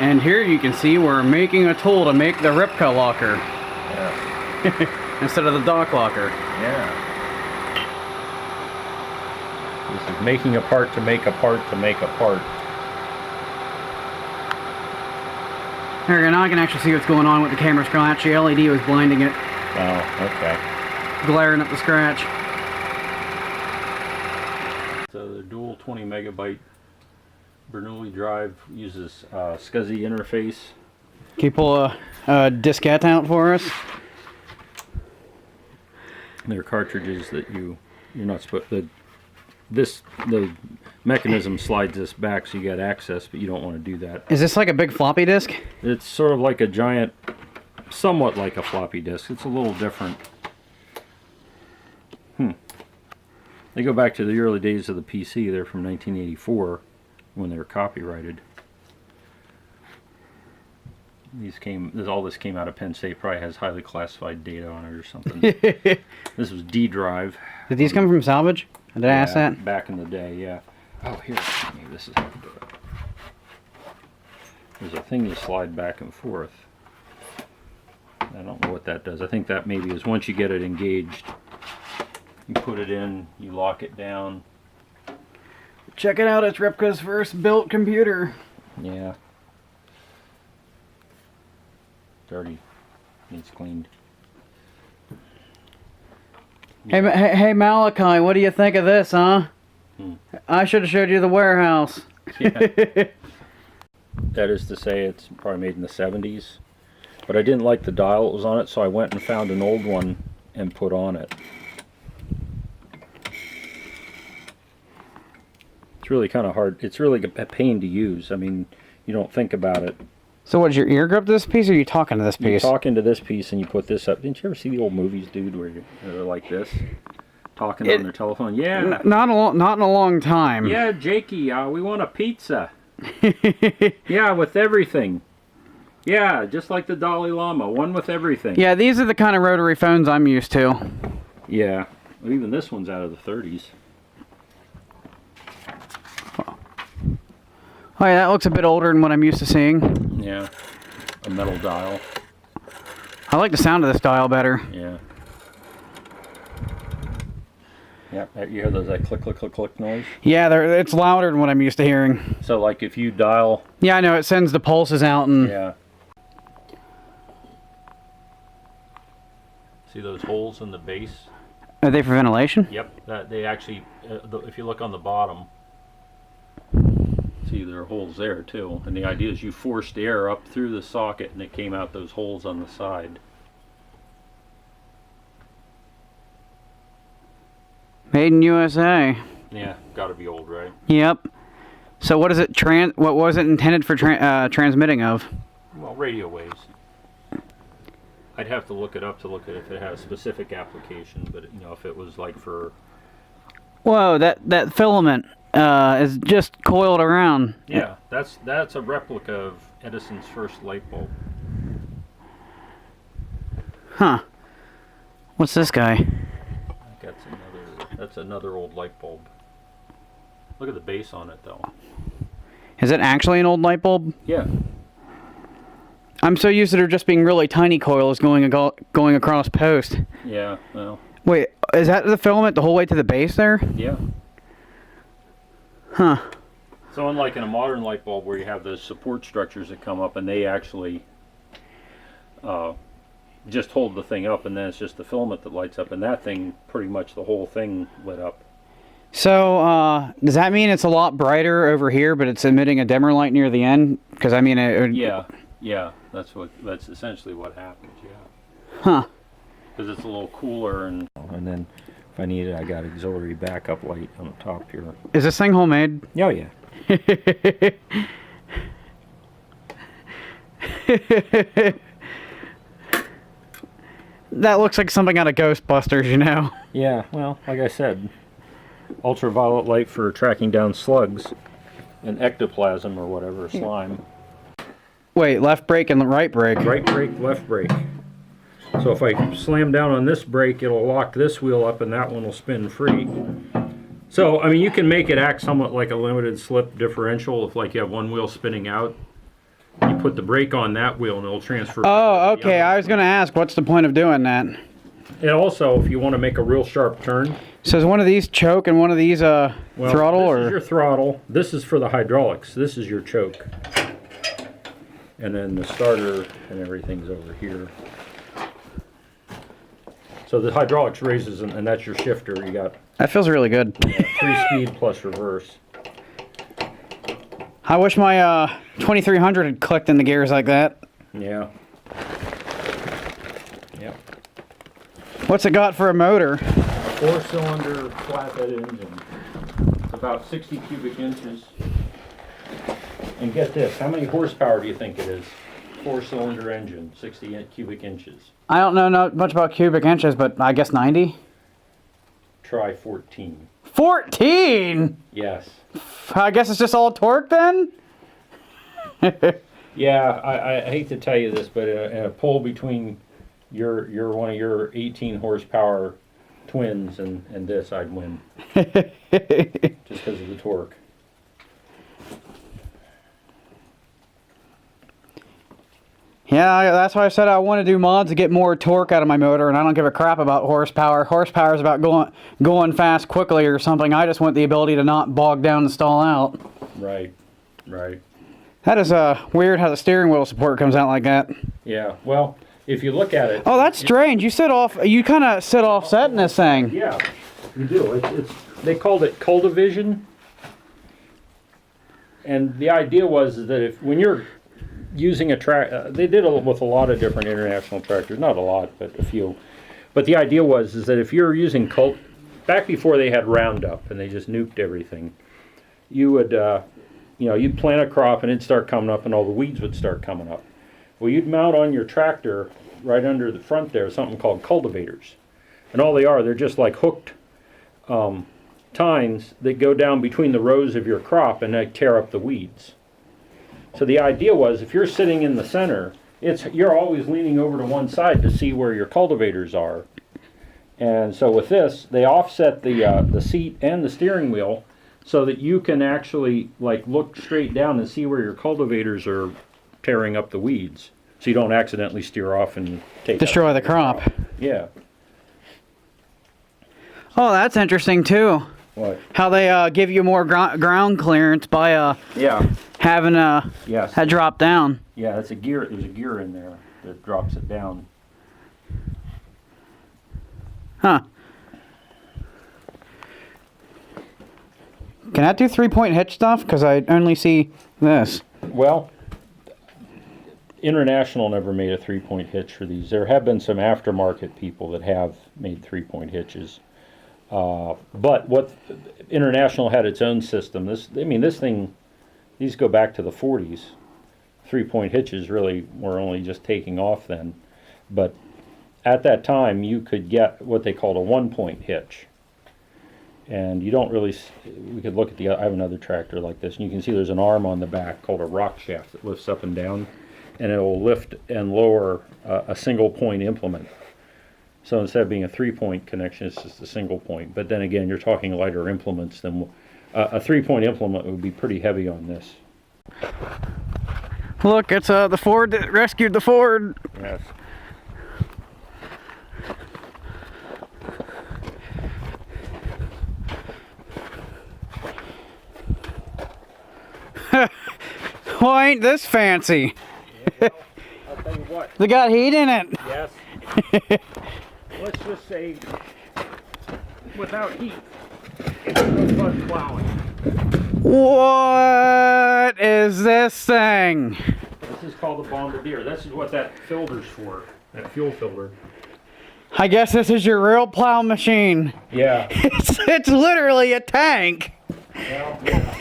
And here you can see we're making a tool to make the Ripka locker. Yeah. Instead of the dock locker. Yeah. This is making a part to make a part to make a part. There, now I can actually see what's going on with the camera scratch. The LED was blinding it. Oh, okay. Glaring at the scratch. So the dual 20 megabyte Bernoulli drive uses SCSI interface. Can you pull a diskette out for us? They're cartridges that you're not supposed to. The mechanism slides this back so you got access, but you don't want to do that. Is this like a big floppy disk? It's sort of like a giant, somewhat like a floppy disk. It's a little different. They go back to the early days of the PC. They're from 1984 when they were copyrighted. All this came out of Penn State. Probably has highly classified data on it or something. This was D drive. Did these come from salvage? Did I ask that? Back in the day, yeah. Oh, here, maybe this is how to do it. There's a thing you slide back and forth. I don't know what that does. I think that maybe is once you get it engaged, you put it in, you lock it down. Check it out, it's Ripka's first built computer. Yeah. Dirty. Needs cleaned. Hey Malachi, what do you think of this, huh? I should have showed you the warehouse. Yeah. That is to say, it's probably made in the 70s. But I didn't like the dial that was on it, so I went and found an old one and put on it. It's really kind of hard. It's really a pain to use. I mean, you don't think about it. So what's your ear grip to this piece, or are you talking to this piece? You're talking to this piece and you put this up. Didn't you ever see the old movies, dude, where they're like this? Talking on their telephone? Yeah. Not in a long time. Yeah, Jakey, we want a pizza. Yeah, with everything. Yeah, just like the Dalai Lama, one with everything. Yeah, these are the kind of rotary phones I'm used to. Yeah, well, even this one's out of the 30s. Oh yeah, that looks a bit older than what I'm used to seeing. Yeah, a metal dial. I like the sound of this dial better. Yeah. Yeah, you hear that click, click, click, click noise? Yeah, it's louder than what I'm used to hearing. So like if you dial... Yeah, I know, it sends the pulses out and... Yeah. See those holes in the base? Are they for ventilation? Yep, they actually, if you look on the bottom, see there are holes there too. And the idea is you forced air up through the socket and it came out those holes on the side. Made in USA. Yeah, gotta be old, right? Yep. So what is it? What was it intended for transmitting of? Well, radio waves. I'd have to look it up to look at if it had a specific application, but you know, if it was like for... Whoa, that filament is just coiled around. Yeah, that's a replica of Edison's first light bulb. Huh. What's this guy? That's another old light bulb. Look at the base on it, though. Is it actually an old light bulb? Yeah. I'm so used to there just being really tiny coils going across post. Yeah, well. Wait, is that the filament the whole way to the base there? Yeah. Huh. So unlike in a modern light bulb where you have those support structures that come up and they actually just hold the thing up and then it's just the filament that lights up, and that thing, pretty much the whole thing lit up. So, does that mean it's a lot brighter over here, but it's emitting a dimmer light near the end? Because I mean, yeah, that's essentially what happens. Yeah. Huh. Because it's a little cooler, and then if I need it, I got auxiliary backup light on the top here. Is this thing homemade? Oh yeah. That looks like something out of Ghostbusters, you know? Yeah, well, like I said, ultraviolet light for tracking down slugs and ectoplasm or whatever, slime. Wait, left brake and right brake? Right brake, left brake. So if I slam down on this brake, it'll lock this wheel up and that one will spin free. So, I mean, you can make it act somewhat like a limited slip differential if like you have one wheel spinning out. you put the brake on that wheel and it'll transfer. Oh, okay. I was going to ask, what's the point of doing that? And also, if you want to make a real sharp turn. So is one of these choke and one of these Well, throttle? This or is your throttle. This is for the hydraulics. This is your choke. And then the starter and everything's over here. So the hydraulics raises, and that's your shifter. You got That feels really good. 3-speed plus reverse. I wish my 2300 had clicked in the gears like that. Yeah. Yep. What's it got for a motor? 4-cylinder flathead engine. It's about 60 cubic inches. And get this, how many horsepower do you think it is? 4-cylinder engine, 60 cubic inches. I don't know not much about cubic inches, but I guess 90? Try 14. 14? Yes. I guess it's just all torque then? Yeah, I hate to tell you this, but in a pull between your one of your 18 horsepower twins and this, I'd win. Just because of the torque. Yeah, that's why I said I want to do mods to get more torque out of my motor, and I don't give a crap about horsepower. Horsepower is about going fast quickly or something. I just want the ability to not bog down and stall out. Right, right. That is weird how the steering wheel support comes out like that. Yeah, well, if you look at it... Oh, that's strange. You kind of sit offset in this thing. Yeah, you do. They called it Cultivision. And the idea was that when you're using a they did it with a lot of different international tractors, not a lot, but a few. But the idea was that if you're using back before they had Roundup and they just nuked everything, you would, you'd plant a crop and it'd start coming up and all the weeds would start coming up. Well, you'd mount on your tractor right under the front there something called cultivators, and all they are, they're just like hooked tines that go down between the rows of your crop and they tear up the weeds. So the idea was, if you're sitting in the center, you're always leaning over to one side to see where your cultivators are. And so with this, they offset the seat and the steering wheel so that you can actually look straight down and see where your cultivators are tearing up the weeds, so you don't accidentally steer off and destroy the crop. Yeah. Oh, that's interesting too. What? How they give you more ground clearance by having yes. that drop down. Yeah, that's a gear. There's a gear in there that drops it down. Huh. Can that do 3-point hitch stuff? Because I only see this. Well, International never made a 3-point hitch for these. There have been some aftermarket people that have made 3-point hitches. But what International had its own system. This thing, these go back to the 40s. 3-point hitches really were only just taking off then. But at that time, you could get what they called a 1-point hitch. And you don't really, we could look at I have another tractor like this, and you can see there's an arm on the back called a rock shaft that lifts up and down, and it will lift and lower a single point implement. So instead of being a 3-point connection, it's just a single point. But then again, you're talking lighter implements than a 3-point implement would be pretty heavy on this. Look, it's the Ford that rescued the Ford. Yes. Well, ain't this fancy? Yeah, well, I'll tell you what. They got heat in it. Yes. Let's just say, without heat, it's no fun plowing. What is this thing? This is called a bombardier. This is what that filter's for, that fuel filter. I guess this is your real plow machine. Yeah. It's literally a tank. Well, yeah.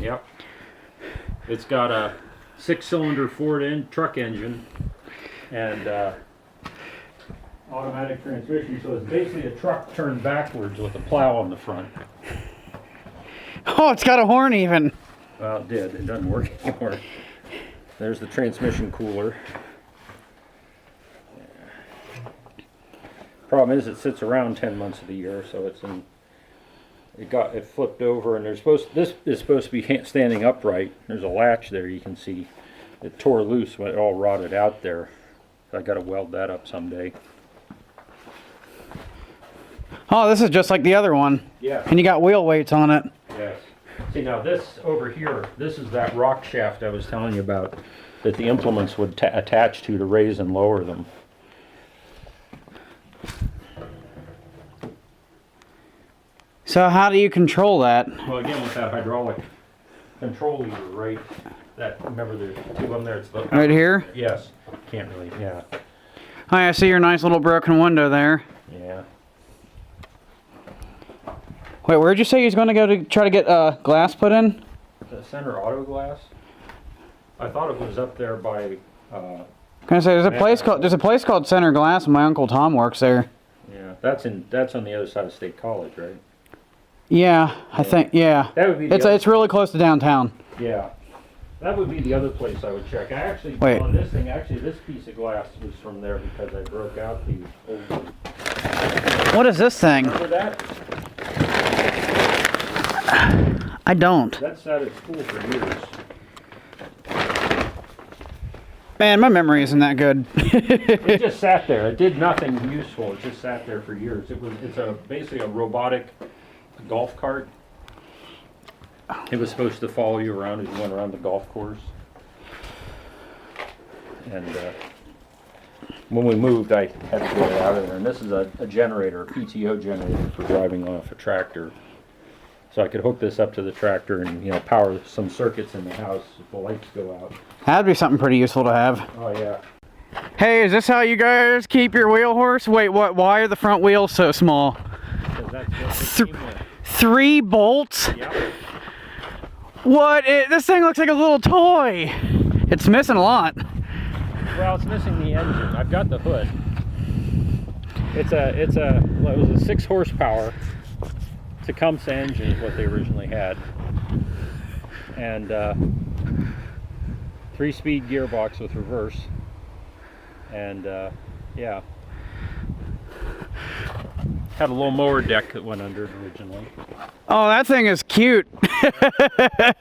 Yep. It's got a 6-cylinder Ford truck engine and automatic transmission, so it's basically a truck turned backwards with a plow on the front. Oh, it's got a horn even. Well, it did. It doesn't work anymore. There's the transmission cooler. Problem is, it sits around 10 months of the year, so it's in it flipped over, and this is supposed to be standing upright. There's a latch there, you can see. It tore loose when it all rotted out there. I got to weld that up someday. Oh, this is just like the other one. Yeah. And you got wheel weights on it. Yes. See, now this over here, this is that rock shaft I was telling you about that the implements would attach to raise and lower them. So how do you control that? Well, again, with that hydraulic control lever, right? Remember there's two of them there. It's the, Right here? yes. Can't really, yeah. Hi, I see your nice little broken window there. Yeah. Wait, where'd you say you was going to go to try to get glass put in? The center auto glass? I thought it was up there by, Can I say there's a place called Center Glass, and my Uncle Tom works there. yeah, that's on the other side of State College, right? Yeah, I think, yeah. That would be the It's really close to downtown. Yeah. That would be the other place I would check. I actually, Wait. on this thing, actually this piece of glass was from there because I broke out the old one. What is this thing? Remember that? I don't. That sat at school for years. Man, my memory isn't that good. It just sat there. It did nothing useful. It just sat there for years. It's basically a robotic golf cart. It was supposed to follow you around as you went around the golf course. And when we moved, I had to get it out of there. And this is a generator, a PTO generator for driving off a tractor. So I could hook this up to the tractor and, power some circuits in the house if the lights go out. That'd be something pretty useful to have. Oh, yeah. Hey, is this how you guys keep your wheel horse? Wait, what? Why are the front wheels so small? 'Cause that's what it came with. 3 bolts? Yep. What? This thing looks like a little toy. It's missing a lot. Well, it's missing the engine. I've got the hood. It was a 6 horsepower Tecumseh engine is what they originally had. And 3-speed gearbox with reverse. And yeah. Had a little mower deck that went under it originally. Oh, that thing is cute. It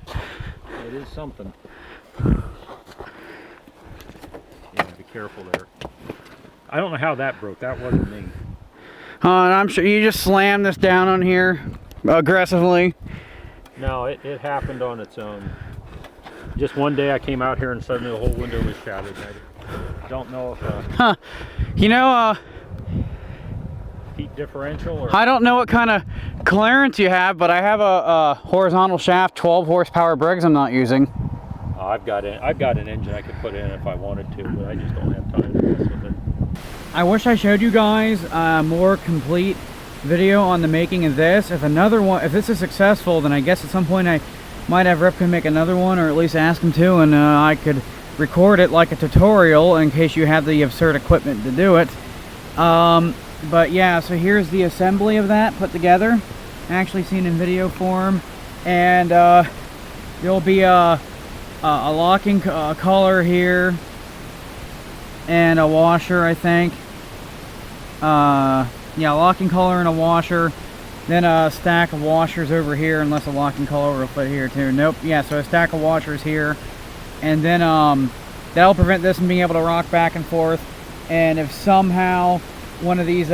is something. Yeah, be careful there. I don't know how that broke. That wasn't me. And I'm sure you just slammed this down on here aggressively. No, it happened on its own. Just one day I came out here and suddenly the whole window was shattered. I don't know if You know, heat differential or... I don't know what kind of clearance you have, but I have a horizontal shaft 12 horsepower Briggs I'm not using. I've got an engine I could put in if I wanted to, but I just don't have time to mess with it. I wish I showed you guys a more complete video on the making of this. If this is successful, then I guess at some point I might have Ripka make another one, or at least ask him to, and I could record it like a tutorial in case you have the absurd equipment to do it. But yeah, so here's the assembly of that put together, actually seen in video form, and there'll be a locking collar here and a washer, I think. Yeah, locking collar and a washer, then a stack of washers over here, unless a locking collar will fit here too. Nope. Yeah, so a stack of washers here, and then that'll prevent this from being able to rock back and forth. And if somehow one of these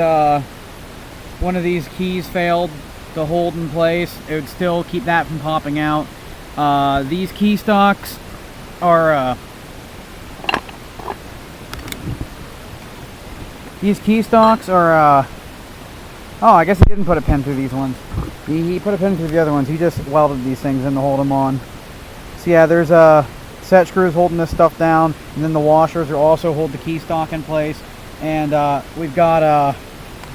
keys failed to hold in place, it would still keep that from popping out. These key stocks are oh, I guess he didn't put a pin through these ones. He put a pin through the other ones. He just welded these things in to hold them on. So yeah, there's set screws holding this stuff down, and then the washers are also hold the key stock in place. And we've got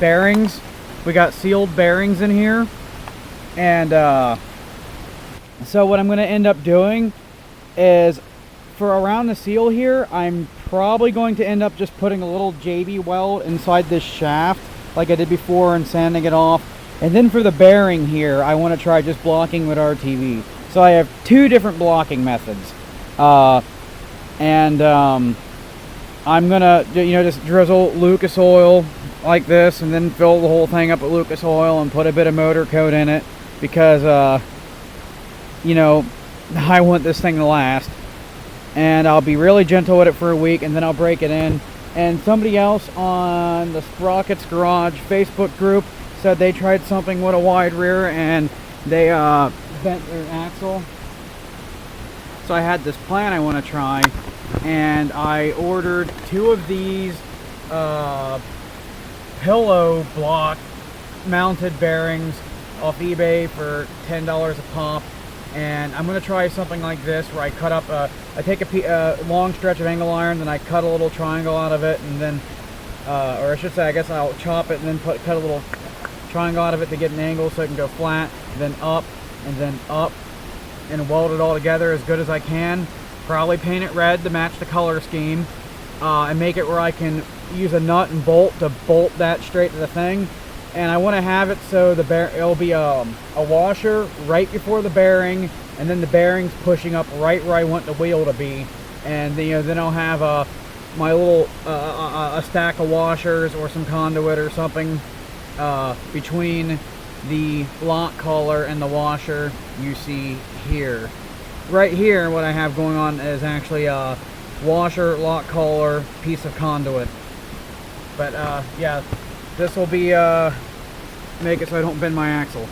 bearings. We got sealed bearings in here. And so what I'm going to end up doing is, for around the seal here, I'm probably going to end up just putting a little JB weld inside this shaft like I did before and sanding it off. And then for the bearing here, I want to try just blocking with RTV. So I have 2 different blocking methods. I'm gonna, just drizzle Lucas oil like this, and then fill the whole thing up with Lucas oil and put a bit of motor coat in it. because you know, I want this thing to last. And I'll be really gentle with it for a week, and then I'll break it in. And somebody else on the Sprockets Garage Facebook group said they tried something with a wide rear and they bent their axle. So I had this plan I want to try, and I ordered 2 of these pillow block mounted bearings off eBay for $10 a pop. And I'm going to try something like this, where I cut up I take a long stretch of angle iron, then I cut a little triangle out of it, and then or I should say, I guess I'll chop it and then cut a little triangle out of it to get an angle so it can go flat, then up, and weld it all together as good as I can. Probably paint it red to match the color scheme, and make it where I can use a nut and bolt to bolt that straight to the thing. And I want to have it so it'll be a washer right before the bearing, and then the bearings pushing up right where I want the wheel to be. And then I'll have my little a stack of washers or some conduit or something between the lock collar and the washer you see here. Right here, what I have going on is actually a washer, lock collar, piece of conduit. But yeah, this will be make it so I don't bend my axle.